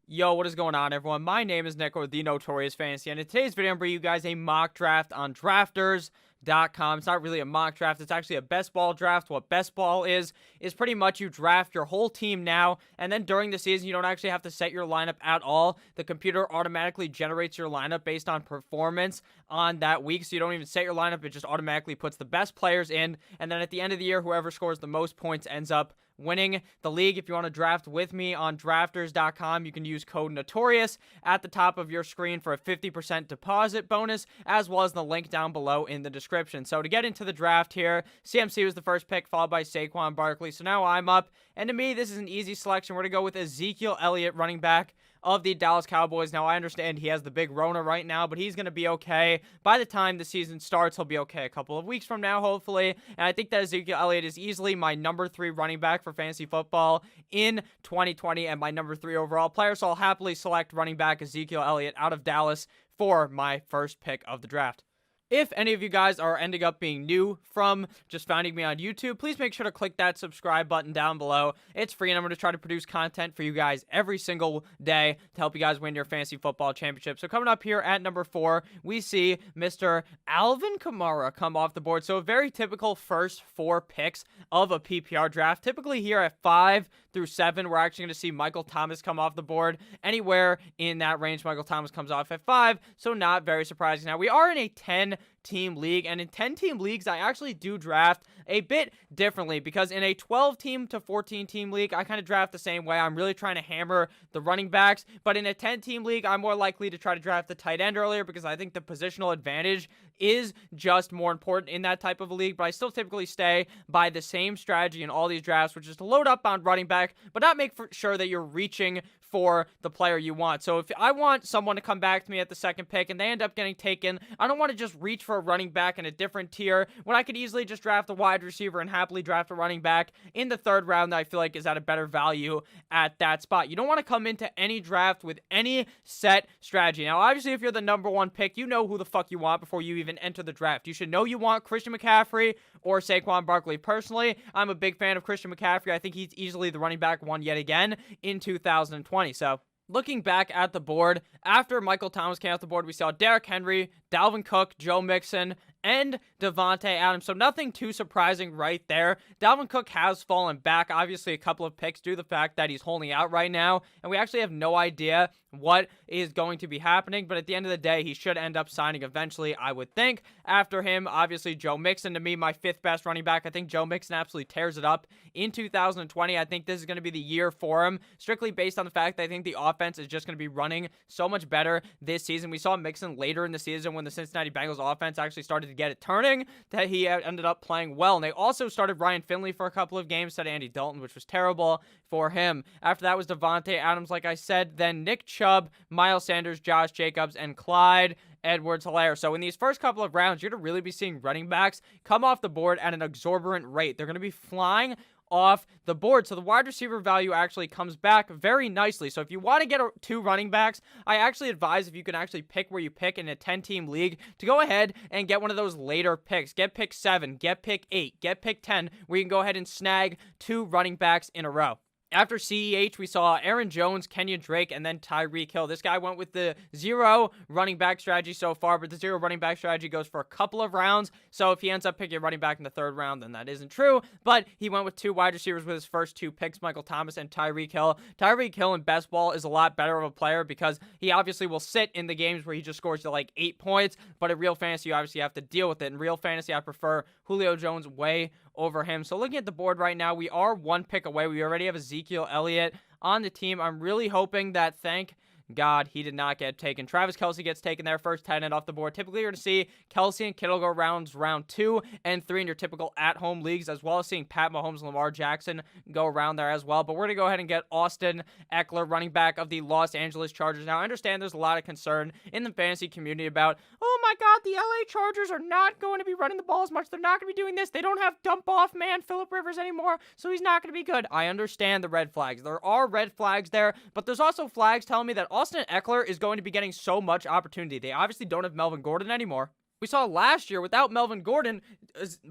Yo, what is going on, everyone? My name is Nick, or the Notorious Fantasy, and in today's video, I'm bringing you guys a mock draft on drafters.com. It's not really a mock draft, it's actually a best ball draft. What best ball is pretty much you draft your whole team now, and then during the season, you don't actually have to set your lineup at all. The computer automatically generates your lineup based on performance on that week, so you don't even set your lineup. It just automatically puts the best players in, and then at the end of the year, whoever scores the most points ends up winning the league. If you want to draft with me on drafters.com, you can use code Notorious at the top of your screen for a 50% deposit bonus, as well as the link down below in the description. So to get into the draft here, CMC was the first pick, followed by Saquon Barkley. So now I'm up, and to me, this is an easy selection. We're going to go with Ezekiel Elliott, running back of the Dallas Cowboys. Now, I understand he has the big Rona right now, but he's going to be okay. By the time the season starts, he'll be okay a couple of weeks from now, hopefully. And I think that Ezekiel Elliott is easily my number 3 running back for fantasy football in 2020 and my number 3 overall player. So I'll happily select running back Ezekiel Elliott out of Dallas for my first pick of the draft. If any of you guys are ending up being new from just finding me on YouTube, please make sure to click that subscribe button down below. It's free, and I'm going to try to produce content for you guys every single day to help you guys win your fantasy football championship. So coming up here at number 4, we see Mr. Alvin Kamara come off the board. So a very typical first 4 picks of a PPR draft. Typically here at 5 through 7, we're actually going to see Michael Thomas come off the board. Anywhere in that range, Michael Thomas comes off at 5, so not very surprising. Now, we are in a 10-team league, and in 10-team leagues, I actually do draft a bit differently, because in a 12-team to 14-team league, I kind of draft the same way. I'm really trying to hammer the running backs, but in a 10-team league, I'm more likely to try to draft the tight end earlier, because I think the positional advantage is just more important in that type of a league. But I still typically stay by the same strategy in all these drafts, which is to load up on running back, but not make sure that you're reaching for the player you want. So if I want someone to come back to me at the second pick and they end up getting taken, I don't want to just reach for a running back in a different tier when I could easily just draft a wide receiver and happily draft a running back in the 3rd round that I feel like is at a better value at that spot. You don't want to come into any draft with any set strategy. Now, obviously, if you're the number 1 pick, you know who the fuck you want before you even enter the draft. You should know you want Christian McCaffrey or Saquon Barkley. Personally, I'm a big fan of Christian McCaffrey. I think he's easily the running back 1 yet again in 2020. So looking back at the board, after Michael Thomas came off the board, we saw Derrick Henry, Dalvin Cook, Joe Mixon, and Devontae Adams. So nothing too surprising right there. Dalvin Cook has fallen back, obviously a couple of picks due to the fact that he's holding out right now, and we actually have no idea what is going to be happening, but at the end of the day, he should end up signing eventually, I would think. After him, obviously, Joe Mixon, to me, my 5th best running back. I think Joe Mixon absolutely tears it up in 2020. I think this is going to be the year for him, strictly based on the fact that I think the offense is just going to be running so much better this season. We saw Mixon later in the season when the Cincinnati Bengals offense actually started to get it turning, that he ended up playing well. And they also started Ryan Finley for a couple of games instead of Andy Dalton, which was terrible for him. After that was Devontae Adams, like I said, then Nick Chubb, Miles Sanders, Josh Jacobs, and Clyde Edwards-Helaire. So in these first couple of rounds, you're going to really be seeing running backs come off the board at an exorbitant rate. They're going to be flying off the board. So the wide receiver value actually comes back very nicely. So if you want to get 2 running backs, I actually advise, if you can actually pick where you pick in a 10-team league, to go ahead and get one of those later picks. Get pick 7, get pick 8, get pick 10, where you can go ahead and snag 2 running backs in a row. After CEH, we saw Aaron Jones, Kenyon Drake, and then Tyreek Hill. This guy went with the 0 running back strategy so far, but the 0 running back strategy goes for a couple of rounds. So if he ends up picking a running back in the 3rd round, then that isn't true. But he went with 2 wide receivers with his first 2 picks, Michael Thomas and Tyreek Hill. Tyreek Hill in best ball is a lot better of a player because he obviously will sit in the games where he just scores to like 8 points. But in real fantasy, you obviously have to deal with it. In real fantasy, I prefer Julio Jones way over him. So looking at the board right now, we are 1 pick away. We already have Ezekiel Elliott on the team. I'm really hoping that, thank God, he did not get taken. Travis Kelce gets taken there, first tight end off the board. Typically, you're going to see Kelce and Kittle go round 2 and 3 in your typical at-home leagues, as well as seeing Pat Mahomes and Lamar Jackson go around there as well. But we're going to go ahead and get Austin Eckler, running back of the Los Angeles Chargers. Now, I understand there's a lot of concern in the fantasy community about, oh my God, the LA Chargers are not going to be running the ball as much. They're not going to be doing this. They don't have dump-off man Phillip Rivers anymore, so he's not going to be good. I understand the red flags. There are red flags there, but there's also flags telling me that Austin Eckler is going to be getting so much opportunity. They obviously don't have Melvin Gordon anymore. We saw last year without Melvin Gordon,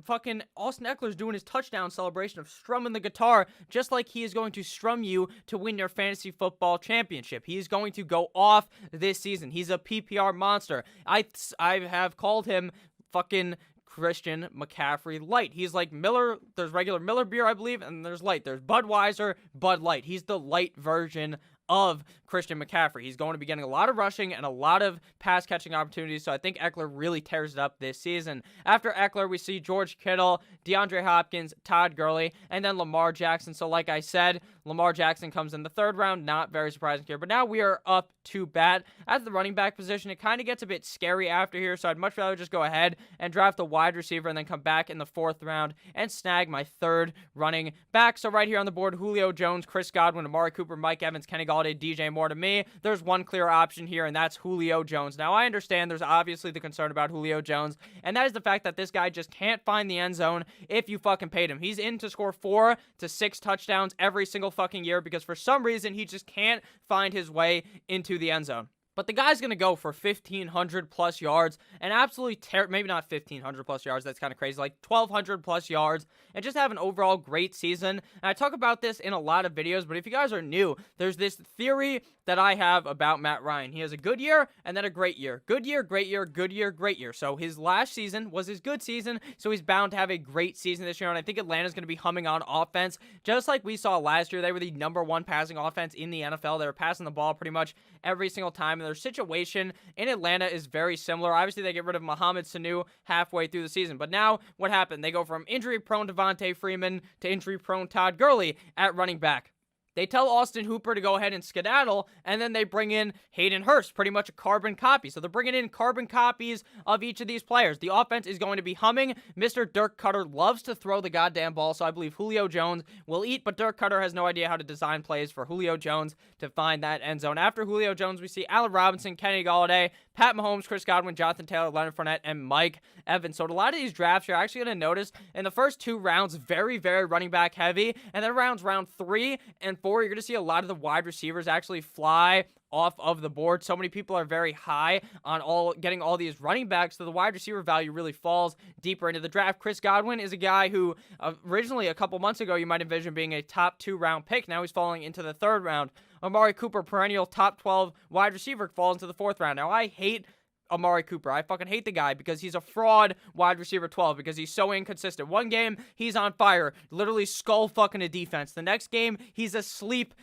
fucking Austin Eckler's doing his touchdown celebration of strumming the guitar, just like he is going to strum you to win your fantasy football championship. He is going to go off this season. He's a PPR monster. I have called him fucking Christian McCaffrey Light. He's like Miller. There's regular Miller beer, I believe, and there's light. There's Budweiser, Bud Light. He's the light version of Christian McCaffrey. He's going to be getting a lot of rushing and a lot of pass catching opportunities, so I think Eckler really tears it up this season. After Eckler, we see George Kittle, DeAndre Hopkins, Todd Gurley, and then Lamar Jackson. So like I said, Lamar Jackson comes in the 3rd round, not very surprising here, but now we are up to bat at the running back position. It kind of gets a bit scary after here, so I'd much rather just go ahead and draft a wide receiver and then come back in the 4th round and snag my 3rd running back. So right here on the board, Julio Jones, Chris Godwin, Amari Cooper, Mike Evans, Kenny Galladay, DJ Moore. To me, there's one clear option here, and that's Julio Jones. Now, I understand there's obviously the concern about Julio Jones, and that is the fact that this guy just can't find the end zone if you fucking paid him. He's in to score 4 to 6 touchdowns every single fucking year because for some reason he just can't find his way into the end zone. But the guy's going to go for 1,500 plus yards and absolutely maybe not 1,500 plus yards, that's kind of crazy, like 1,200 plus yards, and just have an overall great season. And I talk about this in a lot of videos, but if you guys are new, there's this theory that I have about Matt Ryan. He has a good year and then a great year. Good year, great year, good year, great year. So his last season was his good season, so he's bound to have a great season this year, and I think Atlanta's going to be humming on offense, just like we saw last year. They were the #1 passing offense in the NFL. They were passing the ball pretty much every single time, and their situation in Atlanta is very similar. Obviously, they get rid of Mohamed Sanu halfway through the season, but now what happened? They go from injury-prone Devontae Freeman to injury-prone Todd Gurley at running back. They tell Austin Hooper to go ahead and skedaddle, and then they bring in Hayden Hurst, pretty much a carbon copy. So they're bringing in carbon copies of each of these players. The offense is going to be humming. Mr. Dirk Cutter loves to throw the goddamn ball, so I believe Julio Jones will eat, but Dirk Cutter has no idea how to design plays for Julio Jones to find that end zone. After Julio Jones, we see Allen Robinson, Kenny Galladay, Pat Mahomes, Chris Godwin, Jonathan Taylor, Leonard Fournette, and Mike Evans. So a lot of these drafts, you're actually going to notice in the first 2 rounds, very, very running back heavy, and then round 3 and 4, you're going to see a lot of the wide receivers actually fly off of the board. So many people are very high on getting all these running backs, so the wide receiver value really falls deeper into the draft. Chris Godwin is a guy who originally a couple months ago you might envision being a top 2 round pick. Now he's falling into the 3rd round. Amari Cooper, perennial top 12 wide receiver, falls into the 4th round. Now I hate Amari Cooper. I fucking hate the guy because he's a fraud wide receiver 12 because he's so inconsistent. One game, he's on fire, literally skull fucking a defense. The next game, he's asleep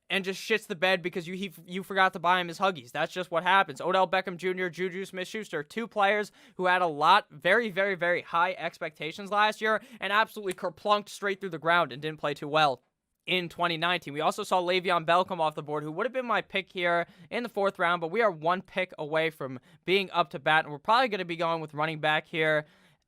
and just shits the bed because you forgot to buy him his Huggies. That's just what happens. Odell Beckham Jr., Juju Smith-Schuster, 2 players who had a lot, very, very, very high expectations last year and absolutely kerplunked straight through the ground and didn't play too well in 2019. We also saw Le'Veon Bell come off the board, who would have been my pick here in the 4th round, but we are 1 pick away from being up to bat, and we're probably going to be going with running back here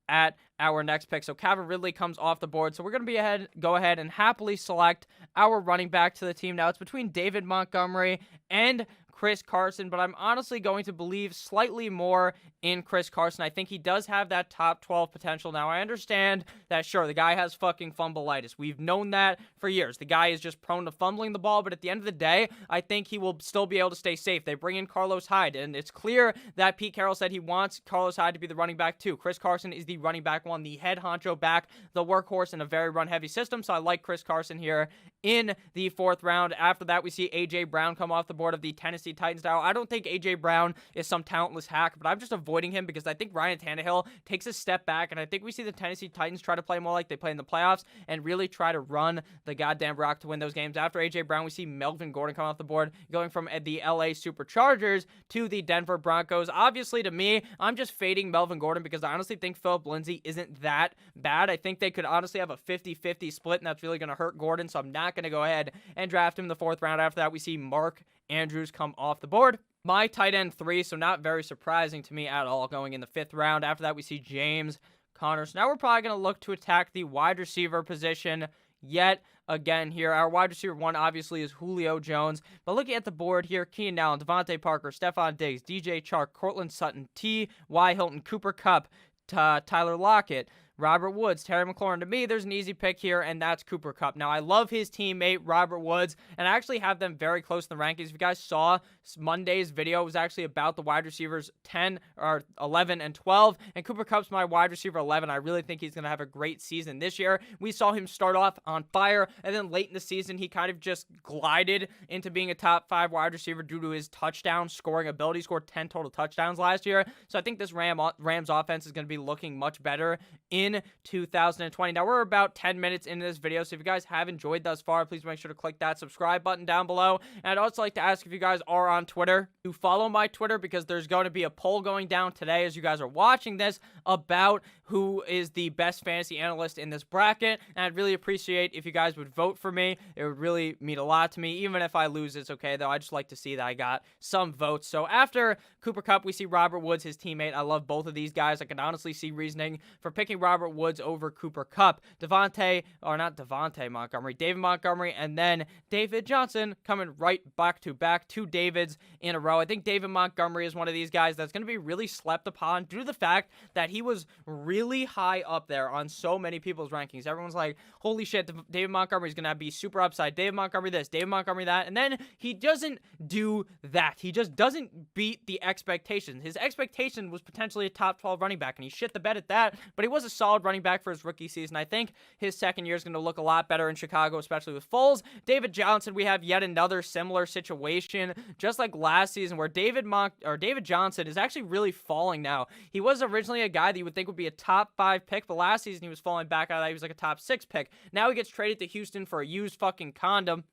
at our next pick. So Calvin Ridley comes off the board, so we're going to go ahead and happily select our running back to the team. Now it's between David Montgomery and Chris Carson, but I'm honestly going to believe slightly more in Chris Carson. I think he does have that top 12 potential. Now, I understand that, sure, the guy has fucking fumbleitis. We've known that for years. The guy is just prone to fumbling the ball, but at the end of the day, I think he will still be able to stay safe. They bring in Carlos Hyde, and it's clear that Pete Carroll said he wants Carlos Hyde to be the running back too. Chris Carson is the running back 1, the head honcho back, the workhorse in a very run-heavy system, so I like Chris Carson here in the 4th round. After that, we see A.J. Brown come off the board of the Tennessee Titans. Now, I don't think A.J. Brown is some talentless hack, but I'm just avoiding him because I think Ryan Tannehill takes a step back, and I think we see the Tennessee Titans try to play more like they play in the playoffs and really try to run the goddamn rock to win those games. After A.J. Brown, we see Melvin Gordon come off the board, going from the LA Superchargers to the Denver Broncos. Obviously, to me, I'm just fading Melvin Gordon because I honestly think Philip Lindsay isn't that bad. I think they could honestly have a 50-50 split, and that's really going to hurt Gordon, so I'm not going to go ahead and draft him in the 4th round. After that, we see Mark Andrews come off the board. My tight end 3, so not very surprising to me at all, going in the 5th round. After that, we see James Conner. So now we're probably going to look to attack the wide receiver position yet again here. Our wide receiver 1 obviously is Julio Jones, but looking at the board here, Keenan Allen, Devontae Parker, Stephon Diggs, DJ Chark, Cortland Sutton, T.Y. Hilton, Cooper Kupp, Tyler Lockett, Robert Woods, Terry McLaurin. To me, there's an easy pick here, and that's Cooper Kupp. Now, I love his teammate, Robert Woods, and I actually have them very close in the rankings. If you guys saw Monday's video, it was actually about the wide receivers 10 or 11 and 12, and Cooper Kupp's my wide receiver 11. I really think he's going to have a great season this year. We saw him start off on fire, and then late in the season, he kind of just glided into being a top 5 wide receiver due to his touchdown scoring ability. He scored 10 total touchdowns last year, so I think this Rams offense is going to be looking much better in 2020. Now, we're about 10 minutes into this video, so if you guys have enjoyed thus far, please make sure to click that subscribe button down below. And I'd also like to ask if you guys are on Twitter to follow my Twitter, because there's going to be a poll going down today as you guys are watching this about who is the best fantasy analyst in this bracket, and I'd really appreciate if you guys would vote for me. It would really mean a lot to me. Even if I lose, it's okay, though. I just like to see that I got some votes. So after Cooper Kupp, we see Robert Woods, his teammate. I love both of these guys. I can honestly see reasoning for picking Robert Woods over Cooper Kupp. David Montgomery, and then David Johnson coming right back to back, 2 Davids in a row. I think David Montgomery is one of these guys that's going to be really slept upon due to the fact that he was really high up there on so many people's rankings. Everyone's like, holy shit, David Montgomery is going to be super upside. David Montgomery this, David Montgomery that. And then he doesn't do that. He just doesn't beat the expectations. His expectation was potentially a top 12 running back, and he shit the bed at that, but he was a solid running back for his rookie season. I think his second year is going to look a lot better in Chicago, especially with Foles. David Johnson, we have yet another similar situation, just like last season, where David Johnson is actually really falling now. He was originally a guy that you would think would be a top 5 pick, but last season he was falling back out of that. He was like a top 6 pick. Now he gets traded to Houston for a used fucking condom,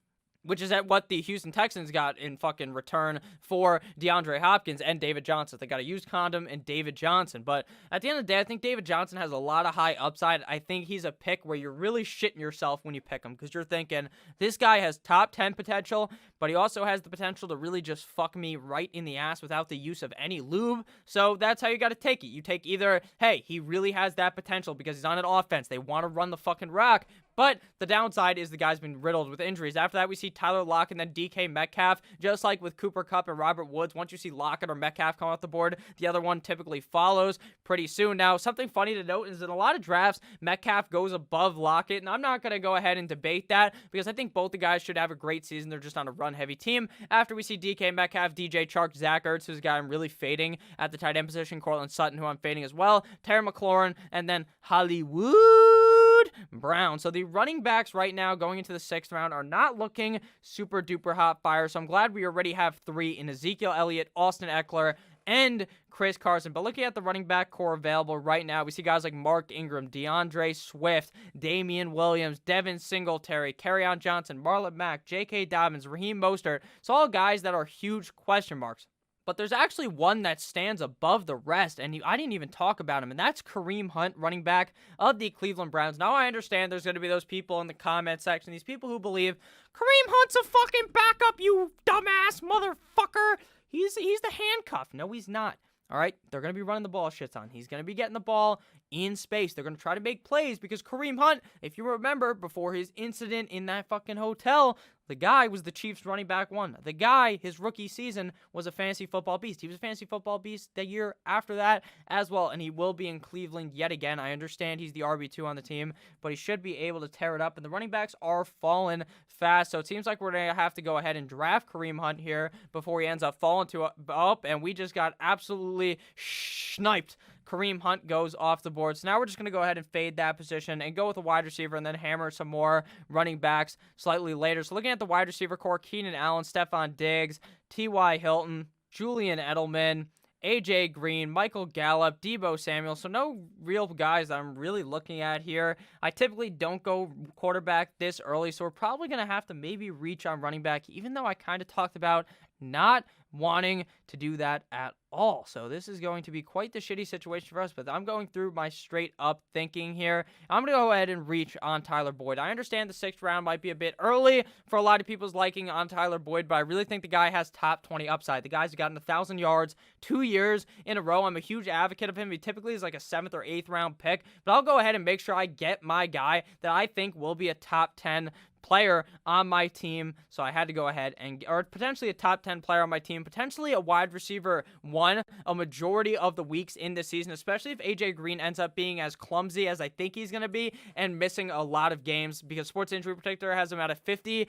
which is at what the Houston Texans got in fucking return for DeAndre Hopkins and David Johnson. They got a used condom and David Johnson. But at the end of the day, I think David Johnson has a lot of high upside. I think he's a pick where you're really shitting yourself when you pick him, because you're thinking, this guy has top 10 potential, but he also has the potential to really just fuck me right in the ass without the use of any lube. So that's how you got to take it. You take either, hey, he really has that potential because he's on an offense. They want to run the fucking rock. But the downside is the guy's been riddled with injuries. After that, we see Tyler Lockett and then DK Metcalf. Just like with Cooper Kupp and Robert Woods, once you see Lockett or Metcalf come off the board, the other one typically follows pretty soon. Now, something funny to note is in a lot of drafts, Metcalf goes above Lockett, and I'm not going to go ahead and debate that because I think both the guys should have a great season. They're just on a run-heavy team. After we see DK Metcalf, DJ Chark, Zach Ertz, who's a guy I'm really fading at the tight end position, Cortland Sutton, who I'm fading as well, Terry McLaurin, and then Hollywood Brown. So the running backs right now going into the 6th round are not looking super duper hot fire. So I'm glad we already have 3 in Ezekiel Elliott, Austin Eckler, and Chris Carson. But looking at the running back core available right now, we see guys like Mark Ingram, DeAndre Swift, Damian Williams, Devin Singletary, Kerryon Johnson, Marlon Mack, J.K. Dobbins, Raheem Boaster. It's all guys that are huge question marks. But there's actually one that stands above the rest, and I didn't even talk about him, and that's Kareem Hunt, running back of the Cleveland Browns. Now, I understand there's going to be those people in the comment section, these people who believe Kareem Hunt's a fucking backup, you dumbass motherfucker. He's the handcuff. No, he's not. All right, they're going to be running the ball shit ton. He's going to be getting the ball in space. They're going to try to make plays because Kareem Hunt, if you remember, before his incident in that fucking hotel, the guy was the Chiefs running back 1. The guy, his rookie season, was a fantasy football beast. He was a fantasy football beast the year after that as well, and he will be in Cleveland yet again. I understand he's the RB2 on the team, but he should be able to tear it up, and the running backs are falling fast, so it seems like we're going to have to go ahead and draft Kareem Hunt here before he ends up falling up, and we just got absolutely sniped. Kareem Hunt goes off the board. So now we're just going to go ahead and fade that position and go with a wide receiver and then hammer some more running backs slightly later. So looking at the wide receiver core, Keenan Allen, Stephon Diggs, T.Y. Hilton, Julian Edelman, A.J. Green, Michael Gallup, Deebo Samuel. So no real guys that I'm really looking at here. I typically don't go quarterback this early, so we're probably going to have to maybe reach on running back, even though I kind of talked about not wanting to do that at all. So this is going to be quite the shitty situation for us, but I'm going through my straight up thinking here. I'm going to go ahead and reach on Tyler Boyd. I understand the 6th round might be a bit early for a lot of people's liking on Tyler Boyd, but I really think the guy has top 20 upside. The guy's gotten 1,000 yards 2 years in a row. I'm a huge advocate of him. He typically is like a 7th or 8th round pick, but I'll go ahead and make sure I get my guy that I think will be a top 10 player on my team, so I had to go ahead and, or potentially a top 10 player on my team, potentially a wide receiver one, a majority of the weeks in this season, especially if AJ Green ends up being as clumsy as I think he's going to be and missing a lot of games, because Sports Injury Predictor has him at a 50%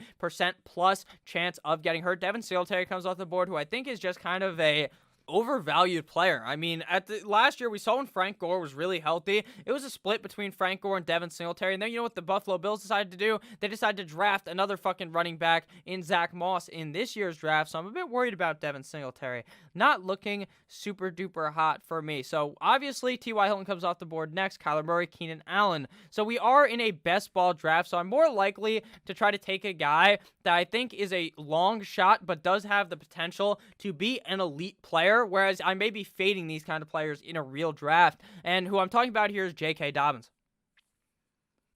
plus chance of getting hurt. Devin Singletary comes off the board, who I think is just kind of a overvalued player. I mean, last year we saw when Frank Gore was really healthy, it was a split between Frank Gore and Devin Singletary. And then you know what the Buffalo Bills decided to do? They decided to draft another fucking running back in Zach Moss in this year's draft. So I'm a bit worried about Devin Singletary. Not looking super duper hot for me. So obviously T.Y. Hilton comes off the board next. Kyler Murray, Keenan Allen. So we are in a best ball draft. So I'm more likely to try to take a guy that I think is a long shot, but does have the potential to be an elite player. Whereas I may be fading these kind of players in a real draft. And who I'm talking about here is J.K. Dobbins.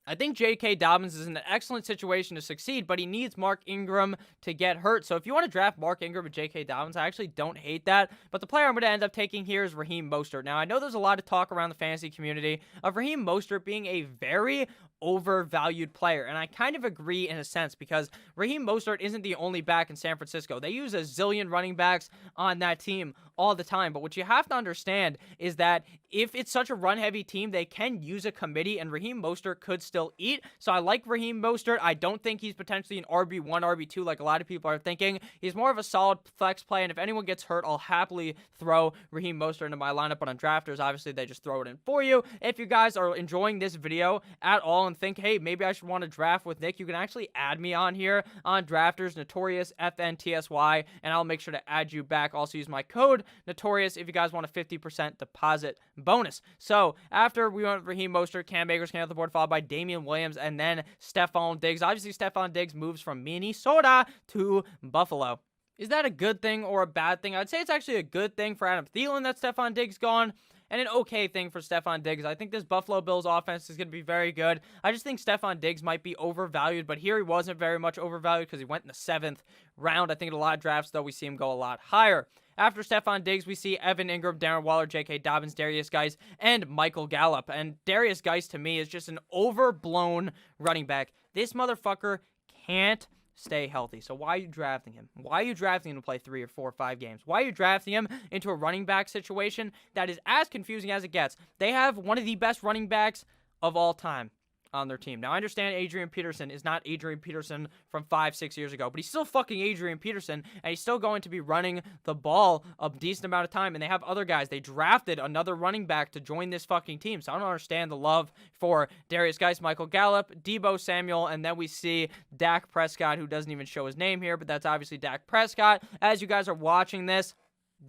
I think J.K. Dobbins is in an excellent situation to succeed, but he needs Mark Ingram to get hurt. So if you want to draft Mark Ingram and J.K. Dobbins, I actually don't hate that. But the player I'm going to end up taking here is Raheem Boaster. Now, I know there's a lot of talk around the fantasy community of Raheem Boaster being a very overvalued player, and I kind of agree in a sense, because Raheem Mostert isn't the only back in San Francisco. They use a zillion running backs on that team all the time, but what you have to understand is that if it's such a run-heavy team, they can use a committee, and Raheem Mostert could still eat. So I like Raheem Mostert. I don't think he's potentially an RB1, RB2 like a lot of people are thinking. He's more of a solid flex play, and if anyone gets hurt, I'll happily throw Raheem Mostert into my lineup, but on drafters, obviously, they just throw it in for you. If you guys are enjoying this video at all and think, hey, maybe I should want to draft with Nick, you can actually add me on here on drafters, Notorious FNTSY, and I'll make sure to add you back. Also use my code Notorious if you guys want a 50% deposit bonus. So after we went with Raheem Mostert, Cam Akers came off the board, followed by Damian Williams and then Stephon Diggs. Obviously, Stephon Diggs moves from Minnesota to Buffalo. Is that a good thing or a bad thing? I'd say it's actually a good thing for Adam Thielen that Stephon Diggs gone, and an okay thing for Stephon Diggs. I think this Buffalo Bills offense is going to be very good. I just think Stephon Diggs might be overvalued, but here he wasn't very much overvalued because he went in the 7th round. I think in a lot of drafts, though, we see him go a lot higher. After Stephon Diggs, we see Evan Ingram, Darren Waller, J.K. Dobbins, Darius Geis, and Michael Gallup. And Darius Geis, to me, is just an overblown running back. This motherfucker can't stay healthy. So why are you drafting him? Why are you drafting him to play 3 or 4 or 5 games? Why are you drafting him into a running back situation that is as confusing as it gets? They have one of the best running backs of all time on their team. Now, I understand Adrian Peterson is not Adrian Peterson from 5-6 years ago, but he's still fucking Adrian Peterson, and he's still going to be running the ball a decent amount of time, and they have other guys. They drafted another running back to join this fucking team, so I don't understand the love for Darius Geis, Michael Gallup, Deebo Samuel, and then we see Dak Prescott, who doesn't even show his name here, but that's obviously Dak Prescott. As you guys are watching this,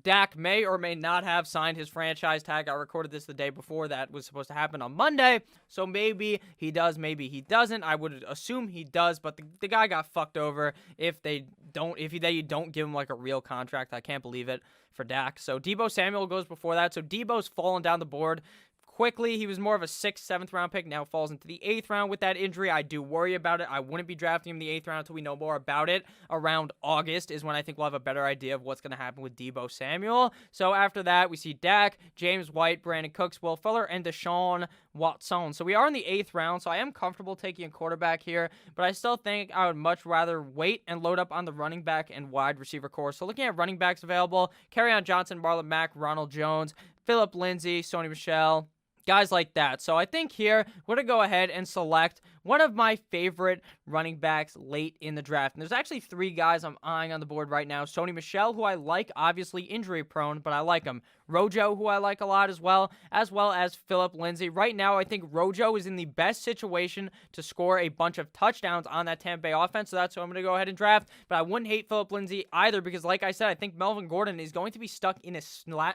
Dak may or may not have signed his franchise tag. I recorded this the day before that was supposed to happen on Monday, so maybe he does, maybe he doesn't. I would assume he does, but the guy got fucked over if they don't give him like a real contract. I can't believe it for Dak. So Deebo Samuel goes before that. So Deebo's fallen down the board quickly. He was more of a 6th, 7th round pick. Now falls into the 8th round with that injury. I do worry about it. I wouldn't be drafting him in the 8th round until we know more about it. Around August is when I think we'll have a better idea of what's going to happen with Deebo Samuel. So after that, we see Dak, James White, Brandon Cooks, Will Fuller, and Deshaun Watson. So we are in the 8th round, so I am comfortable taking a quarterback here, but I still think I would much rather wait and load up on the running back and wide receiver core. So looking at running backs available, Kerryon Johnson, Marlon Mack, Ronald Jones, Phillip Lindsay, Sony Michel, guys like that. So I think here we're going to go ahead and select one of my favorite running backs late in the draft. And there's actually 3 guys I'm eyeing on the board right now. Sony Michel, who I like, obviously injury prone, but I like him. Rojo, who I like a lot as well as Phillip Lindsay. Right now, I think Rojo is in the best situation to score a bunch of touchdowns on that Tampa Bay offense, so that's who I'm going to go ahead and draft. But I wouldn't hate Phillip Lindsay either because, like I said, I think Melvin Gordon is going to be stuck in a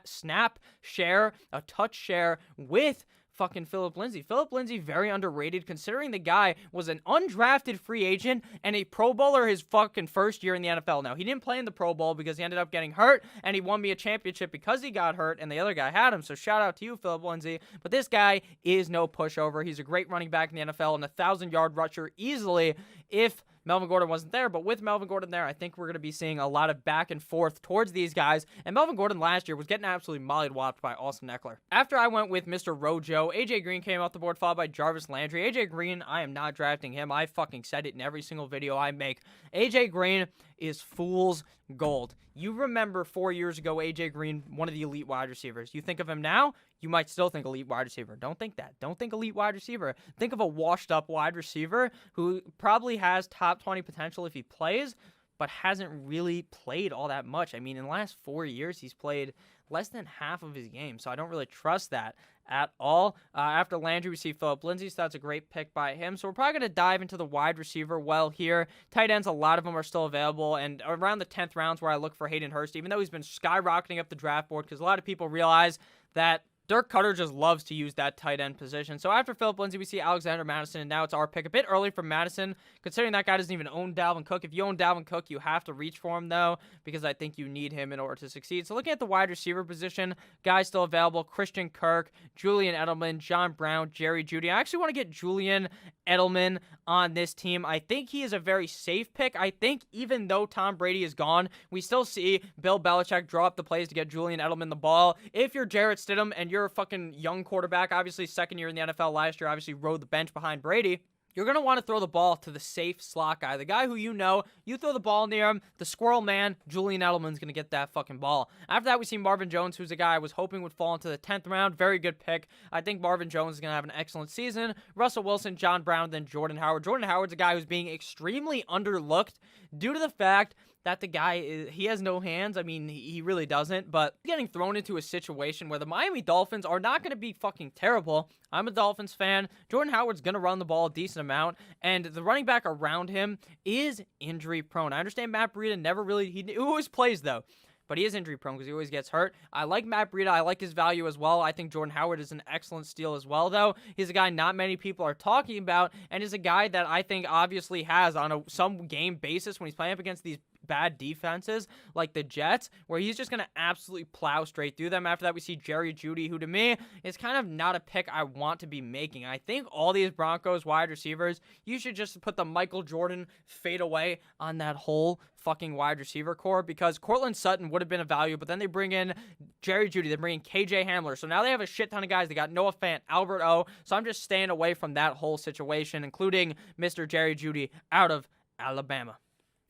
snap share, a touch share with fucking Phillip Lindsay. Phillip Lindsay, very underrated considering the guy was an undrafted free agent and a Pro Bowler his fucking first year in the NFL. Now, he didn't play in the Pro Bowl because he ended up getting hurt, and he won me a championship because he got hurt, and the other guy had him, so shout out to you, Phillip Lindsay. But this guy is no pushover. He's a great running back in the NFL and a 1,000-yard rusher easily if Melvin Gordon wasn't there, but with Melvin Gordon there, I think we're going to be seeing a lot of back and forth towards these guys, and Melvin Gordon last year was getting absolutely mollywopped by Austin Eckler. After I went with Mr. Rojo, AJ Green came off the board, followed by Jarvis Landry. AJ Green, I am not drafting him. I fucking said it in every single video I make. AJ Green is fool's gold. You remember 4 years ago, AJ Green, one of the elite wide receivers. You think of him now, you might still think elite wide receiver. Don't think that. Don't think elite wide receiver. Think of a washed up wide receiver who probably has top 20 potential if he plays, but hasn't really played all that much. I mean, in the last 4 years, he's played less than half of his game, so I don't really trust that at all. After Landry, we see Phillip Lindsay, so that's a great pick by him. So we're probably going to dive into the wide receiver well here. Tight ends, a lot of them are still available, and around the 10th rounds where I look for Hayden Hurst, even though he's been skyrocketing up the draft board, because a lot of people realize that Dirk Cutter just loves to use that tight end position. So after Phillip Lindsay, we see Alexander Madison, and now it's our pick. A bit early for Madison, considering that guy doesn't even own Dalvin Cook. If you own Dalvin Cook, you have to reach for him, though, because I think you need him in order to succeed. So looking at the wide receiver position, guys still available: Christian Kirk, Julian Edelman, John Brown, Jerry Jeudy. I actually want to get Julian Edelman on this team. I think he is a very safe pick. I think even though Tom Brady is gone, we still see Bill Belichick draw up the plays to get Julian Edelman the ball. If you're Jarrett Stidham and you're a fucking young quarterback, obviously second year in the NFL last year, obviously rode the bench behind Brady, you're going to want to throw the ball to the safe slot guy, the guy who you throw the ball near him, the squirrel man, Julian Edelman's going to get that fucking ball. After that, we see Marvin Jones, who's a guy I was hoping would fall into the 10th round. Very good pick. I think Marvin Jones is going to have an excellent season. Russell Wilson, John Brown, then Jordan Howard. Jordan Howard's a guy who's being extremely underlooked due to the fact that the guy, he has no hands. I mean, he really doesn't, but getting thrown into a situation where the Miami Dolphins are not going to be fucking terrible. I'm a Dolphins fan. Jordan Howard's going to run the ball a decent amount, and the running back around him is injury prone. I understand Matt Breida he always plays though, but he is injury prone because he always gets hurt. I like Matt Breida. I like his value as well. I think Jordan Howard is an excellent steal as well, though. He's a guy not many people are talking about, and is a guy that I think obviously has on some game basis when he's playing up against these bad defenses like the Jets, where he's just going to absolutely plow straight through them. After that, we see Jerry Jeudy, who to me is kind of not a pick I want to be making. I think all these Broncos wide receivers, you should just put the Michael Jordan fade away on that whole fucking wide receiver core, because Cortland Sutton would have been a value, but then they bring in Jerry Jeudy, they bring in KJ Hamler, so now they have a shit ton of guys. They got Noah Fant, Albert O, so I'm just staying away from that whole situation, including Mr. Jerry Jeudy out of Alabama.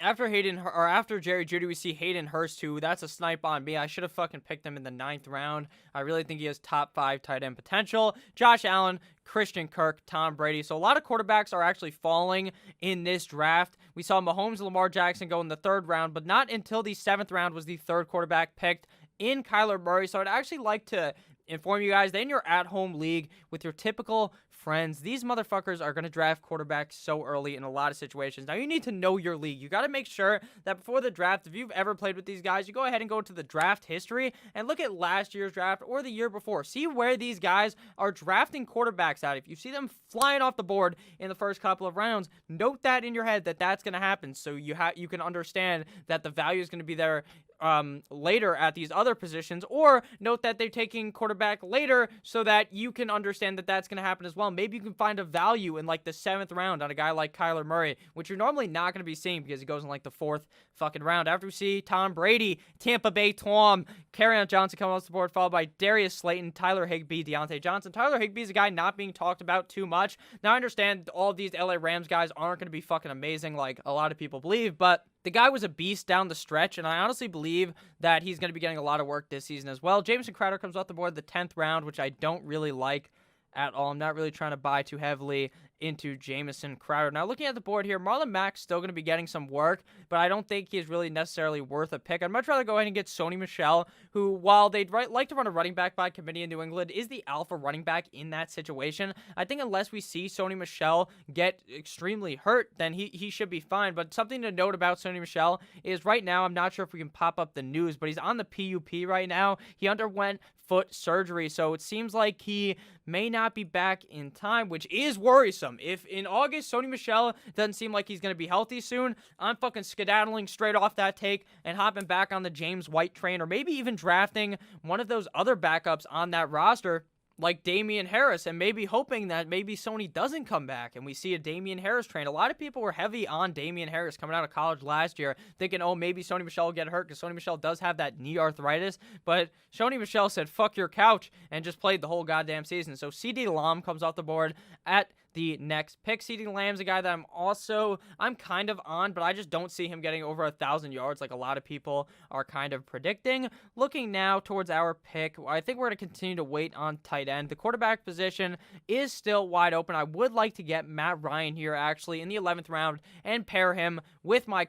After Jerry Jeudy, we see Hayden Hurst, who that's a snipe on me. I should have fucking picked him in the 9th round. I really think he has top 5 tight end potential. Josh Allen, Christian Kirk, Tom Brady. So a lot of quarterbacks are actually falling in this draft. We saw Mahomes and Lamar Jackson go in the 3rd round, but not until the 7th round was the 3rd quarterback picked in Kyler Murray. So I'd actually like to inform you guys that in your at-home league with your typical friends, these motherfuckers are going to draft quarterbacks so early in a lot of situations. Now, you need to know your league. You got to make sure that before the draft, if you've ever played with these guys, you go ahead and go to the draft history and look at last year's draft or the year before. See where these guys are drafting quarterbacks at. If you see them flying off the board in the first couple of rounds, note that in your head that that's going to happen, so you can understand that the value is going to be there later at these other positions, or note that they're taking quarterback later so that you can understand that that's going to happen as well. Maybe you can find a value in like the 7th round on a guy like Kyler Murray, which you're normally not going to be seeing because he goes in like the 4th fucking round. After we see Tom Brady, Tampa Bay Tom, Kerryon Johnson coming off the board, followed by Darius Slayton, Tyler Higbee, Deontay Johnson. Tyler Higbee is a guy not being talked about too much. Now, I understand all of these LA Rams guys aren't going to be fucking amazing like a lot of people believe, but the guy was a beast down the stretch, and I honestly believe that he's going to be getting a lot of work this season as well. Jamison Crowder comes off the board the 10th round, which I don't really like at all. I'm not really trying to buy too heavily into Jamison Crowder. Now, looking at the board here, Marlon Mack's still going to be getting some work, but I don't think he's really necessarily worth a pick. I'd much rather go ahead and get Sony Michel, who, while they'd like to run a running back by committee in New England, is the alpha running back in that situation. I think unless we see Sony Michel get extremely hurt, then he should be fine. But something to note about Sony Michel is right now, I'm not sure if we can pop up the news, but he's on the PUP right now. He underwent foot surgery, so it seems like he may not be back in time, which is worrisome. If in August Sony Michel doesn't seem like he's going to be healthy soon, I'm fucking skedaddling straight off that take and hopping back on the James White train, or maybe even drafting one of those other backups on that roster like Damian Harris, and maybe hoping that maybe Sony doesn't come back and we see a Damian Harris train. A lot of people were heavy on Damian Harris coming out of college last year, thinking, oh, maybe Sony Michel will get hurt because Sony Michel does have that knee arthritis. But Sony Michel said, fuck your couch, and just played the whole goddamn season. So CeeDee Lamb comes off the board at the next pick. CeeDee Lamb's a guy that I'm kind of on, but I just don't see him getting over 1,000 yards like a lot of people are kind of predicting. Looking now towards our pick, I think we're going to continue to wait on tight end. The quarterback position is still wide open. I would like to get Matt Ryan here actually in the 11th round and pair him with my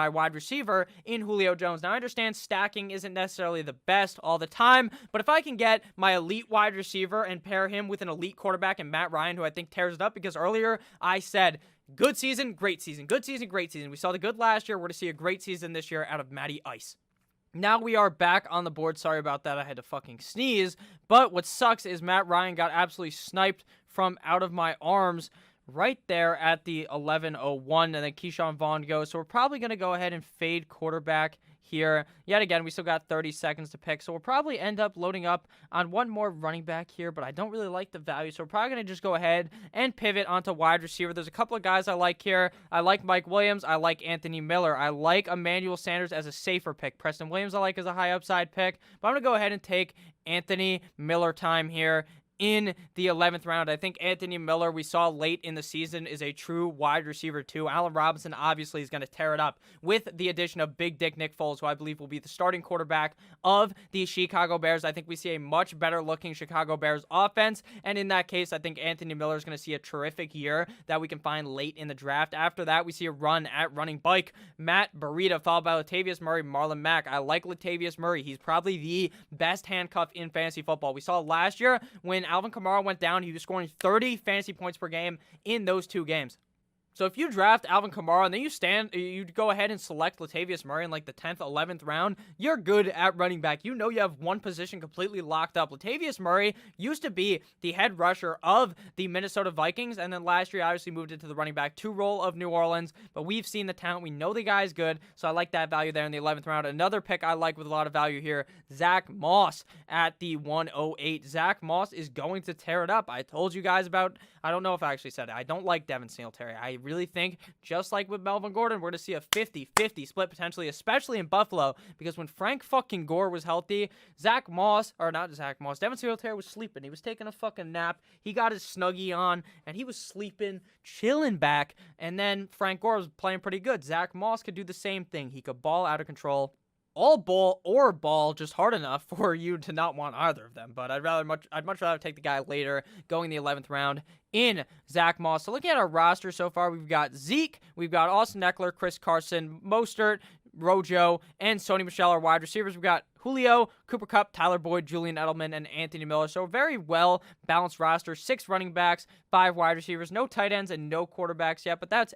wide receiver in Julio Jones. Now I understand stacking isn't necessarily the best all the time, but if I can get my elite wide receiver and pair him with an elite quarterback and Matt Ryan, who I think tears it up, because earlier I said good season, great season, good season, great season. We saw the good last year. We're going to see a great season this year out of Matty Ice. Now we are back on the board. Sorry about that. I had to fucking sneeze. But what sucks is Matt Ryan got absolutely sniped from out of my arms right there at the 11:01, and then Keyshawn Vaughn goes. So we're probably going to go ahead and fade quarterback here. Yet again, we still got 30 seconds to pick, so we'll probably end up loading up on one more running back here, but I don't really like the value, so we're probably going to just go ahead and pivot onto wide receiver. There's a couple of guys I like here. I like Mike Williams. I like Anthony Miller. I like Emmanuel Sanders as a safer pick. Preston Williams I like as a high upside pick, but I'm going to go ahead and take Anthony Miller time here in the 11th round. I think Anthony Miller, we saw late in the season, is a true wide receiver too. Allen Robinson obviously is going to tear it up with the addition of Big Dick Nick Foles, who I believe will be the starting quarterback of the Chicago Bears. I think we see a much better looking Chicago Bears offense, and in that case, I think Anthony Miller is going to see a terrific year that we can find late in the draft. After that, we see a run at running back, Matt Breida, followed by Latavius Murray, Marlon Mack. I like Latavius Murray. He's probably the best handcuff in fantasy football. We saw last year when Alvin Kamara went down, he was scoring 30 fantasy points per game in those 2 games. So if you draft Alvin Kamara and then you go ahead and select Latavius Murray in like the 10th, 11th round, you're good at running back. You know you have one position completely locked up. Latavius Murray used to be the head rusher of the Minnesota Vikings, and then last year obviously moved into the running back 2 role of New Orleans, but we've seen the talent. We know the guy's good, so I like that value there in the 11th round. Another pick I like with a lot of value here, Zach Moss at the 108. Zach Moss is going to tear it up. I told you guys about, I don't know if I actually said it, I don't like Devin Singletary. I really think, just like with Melvin Gordon, we're going to see a 50-50 split potentially, especially in Buffalo, because when Frank fucking Gore was healthy, Devin Singletary was sleeping. He was taking a fucking nap. He got his Snuggie on, and he was sleeping, chilling back, and then Frank Gore was playing pretty good. Zach Moss could do the same thing. He could ball out of control. All ball or ball just hard enough for you to not want either of them. But I'd much rather take the guy later, going the 11th round in Zach Moss. So looking at our roster so far, we've got Zeke, we've got Austin Eckler, Chris Carson, Mostert, Rojo, and Sony Michel, our wide receivers. We've got Julio, Cooper Kupp, Tyler Boyd, Julian Edelman, and Anthony Miller. So a very well-balanced roster. 6 running backs, 5 wide receivers, no tight ends, and no quarterbacks yet. But that's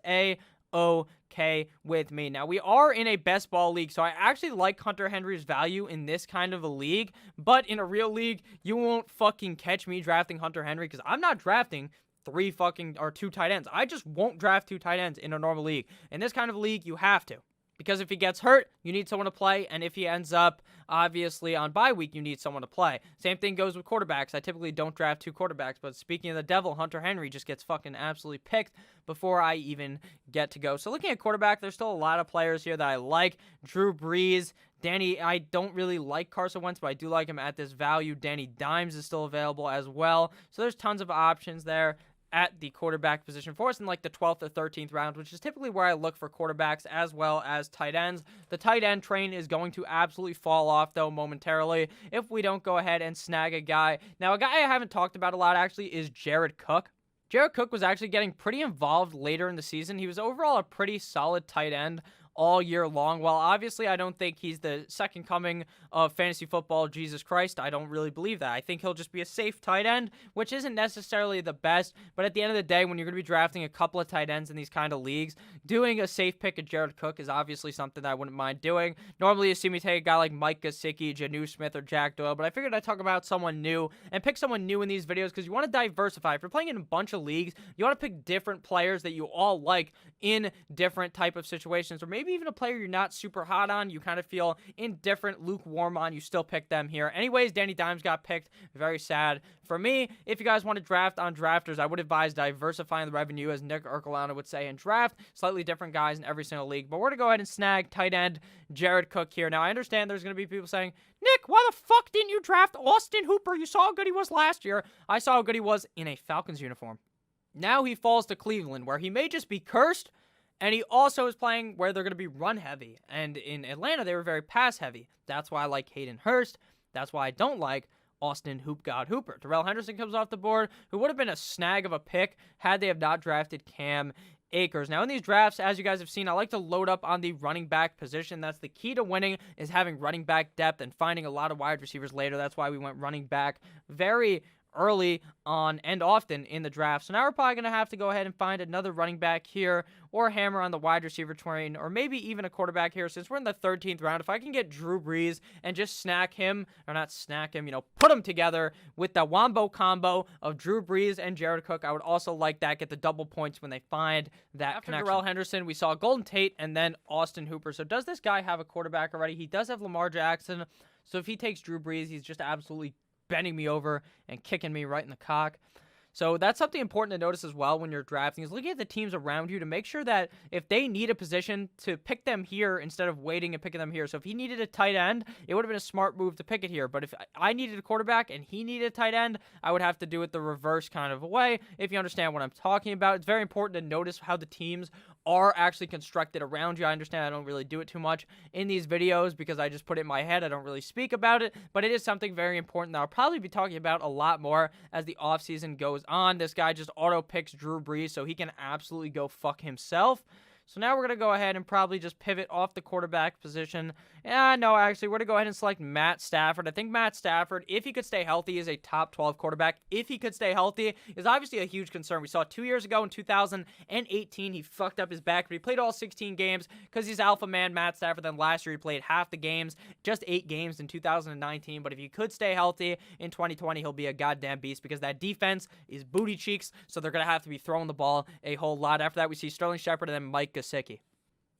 okay with me. Now, we are in a best ball league, so I actually like Hunter Henry's value in this kind of a league, but in a real league, you won't fucking catch me drafting Hunter Henry, because I'm not drafting 2 tight ends. I just won't draft 2 tight ends in a normal league. In this kind of league, you have to. Because if he gets hurt, you need someone to play, and if he ends up, obviously, on bye week, you need someone to play. Same thing goes with quarterbacks. I typically don't draft 2 quarterbacks, but speaking of the devil, Hunter Henry just gets fucking absolutely picked before I even get to go. So looking at quarterback, there's still a lot of players here that I like. Drew Brees, I don't really like Carson Wentz, but I do like him at this value. Danny Dimes is still available as well. So there's tons of options there at the quarterback position for us in like the 12th or 13th round, which is typically where I look for quarterbacks as well as tight ends. The tight end train is going to absolutely fall off, though, momentarily if we don't go ahead and snag a guy. Now, a guy I haven't talked about a lot, actually, is Jared Cook. Jared Cook was actually getting pretty involved later in the season. He was overall a pretty solid tight end all year long. While obviously I don't think he's the second coming of fantasy football Jesus Christ, I don't really believe that. I think he'll just be a safe tight end, which isn't necessarily the best, but at the end of the day, when you're going to be drafting a couple of tight ends in these kind of leagues, doing a safe pick of Jared Cook is obviously something that I wouldn't mind doing. Normally you see me take a guy like Mike Gesicki, Janu Smith, or Jack Doyle, but I figured I'd talk about someone new and pick someone new in these videos because you want to diversify. If you're playing in a bunch of leagues, you want to pick different players that you all like in different type of situations, or maybe maybe even a player you're not super hot on, you kind of feel indifferent, lukewarm on, you still pick them here. Anyways, Danny Dimes got picked. Very sad. For me, if you guys want to draft on drafters, I would advise diversifying the revenue, as Nick Ercolano would say, and draft slightly different guys in every single league. But we're going to go ahead and snag tight end Jared Cook here. Now, I understand there's going to be people saying, Nick, why the fuck didn't you draft Austin Hooper? You saw how good he was last year. I saw how good he was in a Falcons uniform. Now he falls to Cleveland, where he may just be cursed, and he also is playing where they're going to be run heavy. And in Atlanta, they were very pass heavy. That's why I like Hayden Hurst. That's why I don't like Austin Hoop God Hooper. Darrell Henderson comes off the board, who would have been a snag of a pick had they have not drafted Cam Akers. Now, in these drafts, as you guys have seen, I like to load up on the running back position. That's the key to winning, is having running back depth and finding a lot of wide receivers later. That's why we went running back very early on and often in the draft. So now we're probably going to have to go ahead and find another running back here, or hammer on the wide receiver train, or maybe even a quarterback here. Since we're in the 13th round, if I can get Drew Brees and just snack him, or not snack him, put him together with the wombo combo of Drew Brees and Jared Cook, I would also like that. Get the double points when they find that connection. After Darrell Henderson, we saw Golden Tate and then Austin Hooper. So does this guy have a quarterback already? He does have Lamar Jackson. So if he takes Drew Brees, he's just absolutely bending me over and kicking me right in the cock. So that's something important to notice as well when you're drafting, is looking at the teams around you to make sure that if they need a position, to pick them here instead of waiting and picking them here. So if he needed a tight end, it would have been a smart move to pick it here. But if I needed a quarterback and he needed a tight end, I would have to do it the reverse kind of a way, if you understand what I'm talking about. It's very important to notice how the teams are actually constructed around you. I understand I don't really do it too much in these videos because I just put it in my head. I don't really speak about it, but it is something very important that I'll probably be talking about a lot more as the offseason goes on. This guy just auto picks Drew Brees, so he can absolutely go fuck himself. So now we're going to go ahead and probably just pivot off the quarterback position. No, actually, we're going to go ahead and select Matt Stafford. I think Matt Stafford, if he could stay healthy, is a top 12 quarterback. If he could stay healthy, is obviously a huge concern. We saw 2 years ago in 2018, he fucked up his back, but he played all 16 games because he's alpha man Matt Stafford. Then last year, he played half the games, just 8 games in 2019. But if he could stay healthy in 2020, he'll be a goddamn beast because that defense is booty cheeks, so they're going to have to be throwing the ball a whole lot. After that, we see Sterling Shepard and then Mike Kiseki.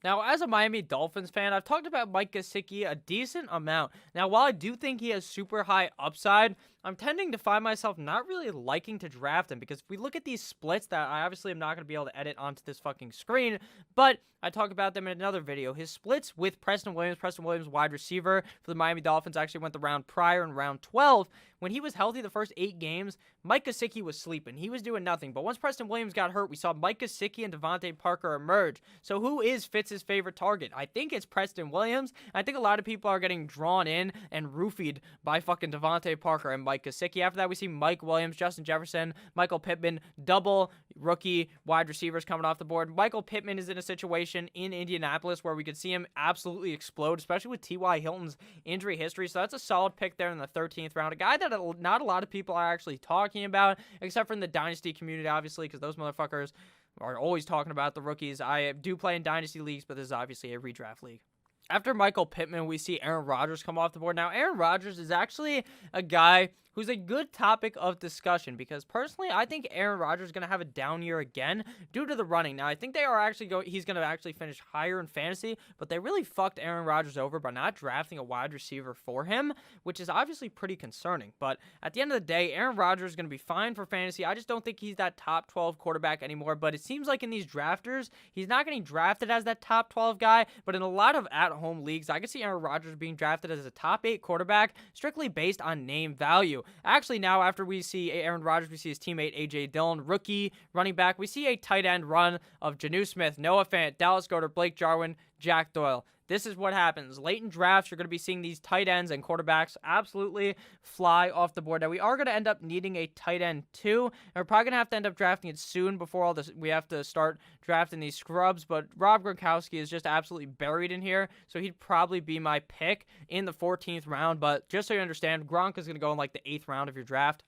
Now, as a Miami Dolphins fan, I've talked about Mike Gesicki a decent amount. Now, while I do think he has super high upside, I'm tending to find myself not really liking to draft him, because if we look at these splits that I obviously am not going to be able to edit onto this fucking screen, but I talk about them in another video. His splits with Preston Williams, wide receiver for the Miami Dolphins, actually went the round prior in round 12. When he was healthy the first 8 games, Mike Gesicki was sleeping. He was doing nothing. But once Preston Williams got hurt, we saw Mike Gesicki and Devontae Parker emerge. So who is Fitz's favorite target? I think it's Preston Williams. I think a lot of people are getting drawn in and roofied by fucking Devontae Parker and Mike Gesicki. After that, we see Mike Williams, Justin Jefferson, Michael Pittman, double rookie wide receivers coming off the board. Michael Pittman is in a situation in Indianapolis where we could see him absolutely explode, especially with T.Y. Hilton's injury history. So that's a solid pick there in the 13th round. A guy that not a lot of people are actually talking about, except for in the Dynasty community, obviously, because those motherfuckers are always talking about the rookies. I do play in Dynasty leagues, but this is obviously a redraft league. After Michael Pittman, we see Aaron Rodgers come off the board. Now, Aaron Rodgers is actually a guy who's a good topic of discussion, because personally, I think Aaron Rodgers is going to have a down year again due to the running. Now, I think they are actually he's going to actually finish higher in fantasy, but they really fucked Aaron Rodgers over by not drafting a wide receiver for him, which is obviously pretty concerning. But at the end of the day, Aaron Rodgers is going to be fine for fantasy. I just don't think he's that top 12 quarterback anymore, but it seems like in these drafters, he's not getting drafted as that top 12 guy, but in a lot of at-home leagues, I can see Aaron Rodgers being drafted as a top 8 quarterback strictly based on name value. Actually, now after we see Aaron Rodgers, we see his teammate A.J. Dillon, rookie running back. We see a tight end run of Jonnu Smith, Noah Fant, Dallas Goedert, Blake Jarwin, Jack Doyle. This is what happens. Late in drafts, you're going to be seeing these tight ends and quarterbacks absolutely fly off the board. Now, we are going to end up needing a tight end too, and we're probably going to have to end up drafting it soon before all this. We have to start drafting these scrubs, but Rob Gronkowski is just absolutely buried in here, so he'd probably be my pick in the 14th round. But just so you understand, Gronk is going to go in like the 8th round of your draft,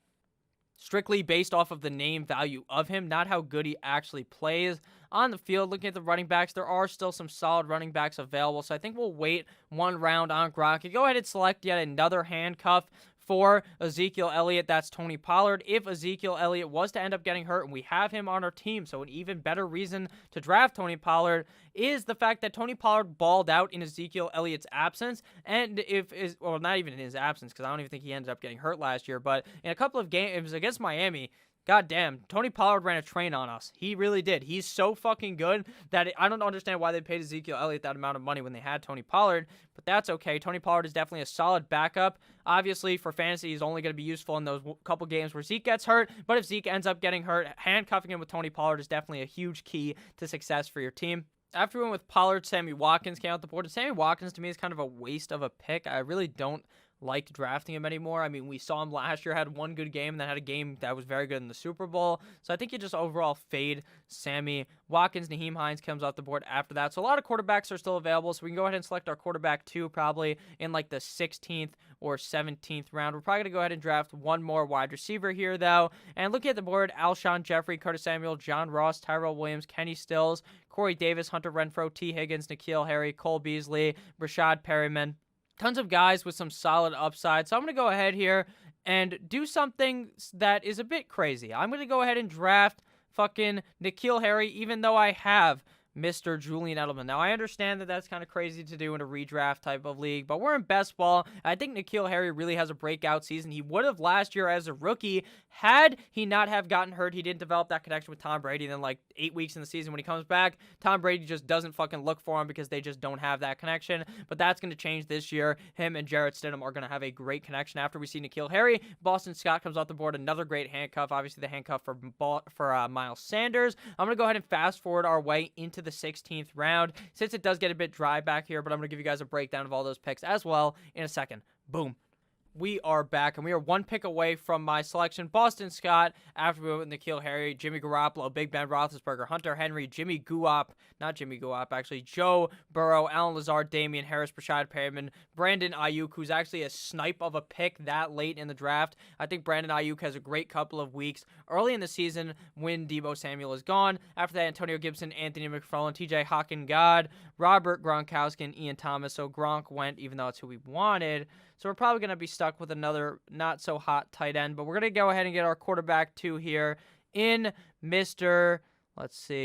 strictly based off of the name value of him, not how good he actually plays on the field. Looking at the running backs, there are still some solid running backs available, so I think we'll wait one round on Gronk and go ahead and select yet another handcuff for Ezekiel Elliott, that's Toni Pollard. If Ezekiel Elliott was to end up getting hurt, and we have him on our team, so an even better reason to draft Toni Pollard is the fact that Toni Pollard balled out in Ezekiel Elliott's absence, and well, not even in his absence, because I don't even think he ended up getting hurt last year, but in a couple of games against Miami, God damn, Toni Pollard ran a train on us. He really did. He's so fucking good that I don't understand why they paid Ezekiel Elliott that amount of money when they had Toni Pollard, but that's okay. Toni Pollard is definitely a solid backup. Obviously, for fantasy, he's only going to be useful in those couple games where Zeke gets hurt, but if Zeke ends up getting hurt, handcuffing him with Toni Pollard is definitely a huge key to success for your team. After we went with Pollard, Sammy Watkins came out the board. And Sammy Watkins, to me, is kind of a waste of a pick. I really don't like drafting him anymore. I mean, we saw him last year, had one good game, and then had a game that was very good in the Super Bowl. So I think you just overall fade Sammy Watkins. Nyheim Hines comes off the board after that. So a lot of quarterbacks are still available. So we can go ahead and select our quarterback 2 probably in like the 16th or 17th round. We're probably going to go ahead and draft one more wide receiver here, though. And looking at the board, Alshon Jeffrey, Curtis Samuel, John Ross, Tyrell Williams, Kenny Stills, Corey Davis, Hunter Renfrow, T. Higgins, N'Keal Harry, Cole Beasley, Rashad Perryman. Tons of guys with some solid upside. So I'm going to go ahead here and do something that is a bit crazy. I'm going to go ahead and draft fucking N'Keal Harry, even though I have Mr. Julian Edelman. Now, I understand that that's kind of crazy to do in a redraft type of league, but we're in best ball. I think N'Keal Harry really has a breakout season. He would have last year as a rookie had he not have gotten hurt. He didn't develop that connection with Tom Brady. Then like 8 weeks in the season when he comes back, Tom Brady just doesn't fucking look for him because they just don't have that connection. But that's going to change this year. Him and Jarrett Stidham are going to have a great connection after we see N'Keal Harry. Boston Scott comes off the board. Another great handcuff. Obviously the handcuff for Miles Sanders. I'm going to go ahead and fast forward our way into the 16th round since it does get a bit dry back here, but I'm going to give you guys a breakdown of all those picks as well in a second. Boom. We are back, and we are one pick away from my selection. Boston Scott, after we went with N'Keal Harry, Jimmy Garoppolo, Big Ben Roethlisberger, Hunter Henry, Joe Burrow, Allen Lazard, Damian Harris, Rashad Perryman, Brandon Ayuk, who's actually a snipe of a pick that late in the draft. I think Brandon Ayuk has a great couple of weeks early in the season when Deebo Samuel is gone. After that, Antonio Gibson, Anthony McFarland, TJ Hockenson, Robert Gronkowski, and Ian Thomas. So Gronk went, even though it's who we wanted. So we're probably going to be stuck with another not-so-hot tight end. But we're going to go ahead and get our quarterback 2 here in Mr.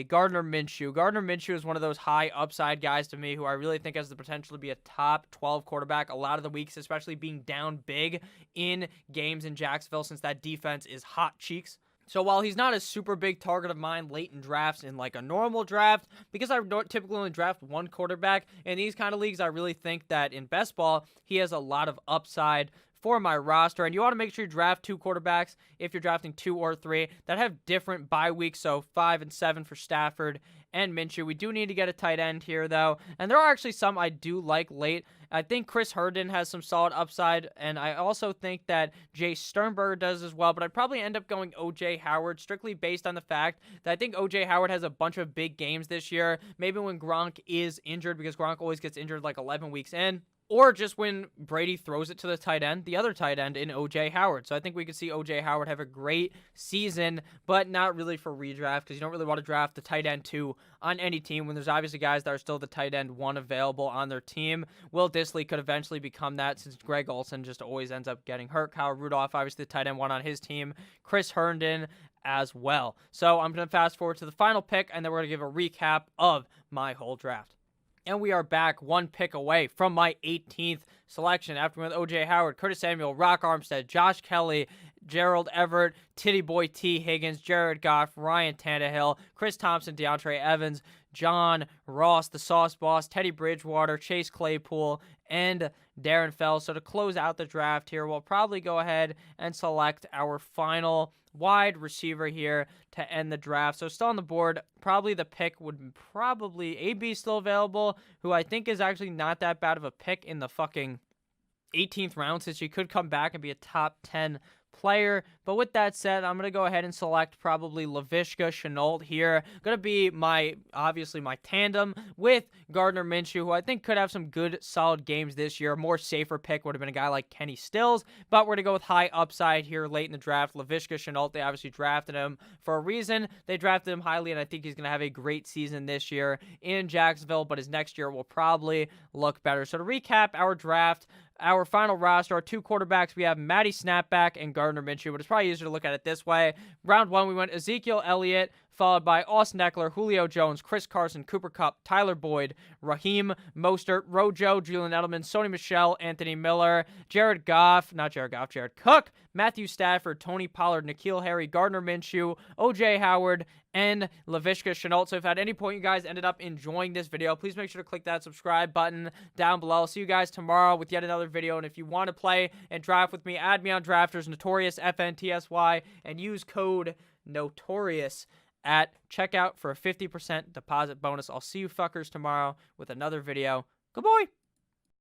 Gardner Minshew. Gardner Minshew is one of those high upside guys to me who I really think has the potential to be a top 12 quarterback a lot of the weeks, especially being down big in games in Jacksonville since that defense is hot cheeks. So while he's not a super big target of mine late in drafts in like a normal draft, because I typically only draft one quarterback, in these kind of leagues, I really think that in best ball, he has a lot of upside for my roster. And you want to make sure you draft 2 quarterbacks if you're drafting 2 or 3 that have different bye weeks. So 5 and 7 for Stafford and Minshew. We do need to get a tight end here, though. And there are actually some I do like late. I think Chris Herndon has some solid upside, and I also think that Jay Sternberger does as well, but I'd probably end up going O.J. Howard strictly based on the fact that I think O.J. Howard has a bunch of big games this year, maybe when Gronk is injured, because Gronk always gets injured like 11 weeks in. Or just when Brady throws it to the tight end, the other tight end in O.J. Howard. So I think we could see O.J. Howard have a great season, but not really for redraft because you don't really want to draft the tight end 2 on any team when there's obviously guys that are still the tight end 1 available on their team. Will Dissly could eventually become that since Greg Olsen just always ends up getting hurt. Kyle Rudolph, obviously the tight end 1 on his team. Chris Herndon as well. So I'm going to fast forward to the final pick, and then we're going to give a recap of my whole draft. And we are back one pick away from my 18th selection after we went with O.J. Howard, Curtis Samuel, Rock Armstead, Josh Kelly, Gerald Everett, Titty Boy T. Higgins, Jared Goff, Ryan Tannehill, Chris Thompson, DeAndre Evans, John Ross, the Sauce Boss, Teddy Bridgewater, Chase Claypool, and Darren Fells. So to close out the draft here, we'll probably go ahead and select our final wide receiver here to end the draft. So still on the board, probably the pick would probably AB still available, who I think is actually not that bad of a pick in the fucking 18th round since he could come back and be a top 10 player. But with that said, I'm going to go ahead and select probably Laviska Shenault here. Going to be obviously my tandem with Gardner Minshew, who I think could have some good, solid games this year. A more safer pick would have been a guy like Kenny Stills, but we're going to go with high upside here late in the draft. Laviska Shenault, they obviously drafted him for a reason. They drafted him highly, and I think he's going to have a great season this year in Jacksonville, but his next year will probably look better. So to recap our draft, our final roster, our 2 quarterbacks, we have Matty Snapback and Gardner Minshew, but it's probably easier to look at it this way. Round 1, we went Ezekiel Elliott, followed by Austin Eckler, Julio Jones, Chris Carson, Cooper Kupp, Tyler Boyd, Raheem Boaster, Rojo, Julian Edelman, Sony Michel, Anthony Miller, Jared Cook, Matthew Stafford, Toni Pollard, N'Keal Harry, Gardner Minshew, O.J. Howard, and Laviska Shenault. So if at any point you guys ended up enjoying this video, please make sure to click that subscribe button down below. I'll see you guys tomorrow with yet another video. And if you want to play and draft with me, add me on Drafters, Notorious FNTSY, and use code Notorious at checkout for a 50% deposit bonus. I'll see you fuckers tomorrow with another video. Good boy.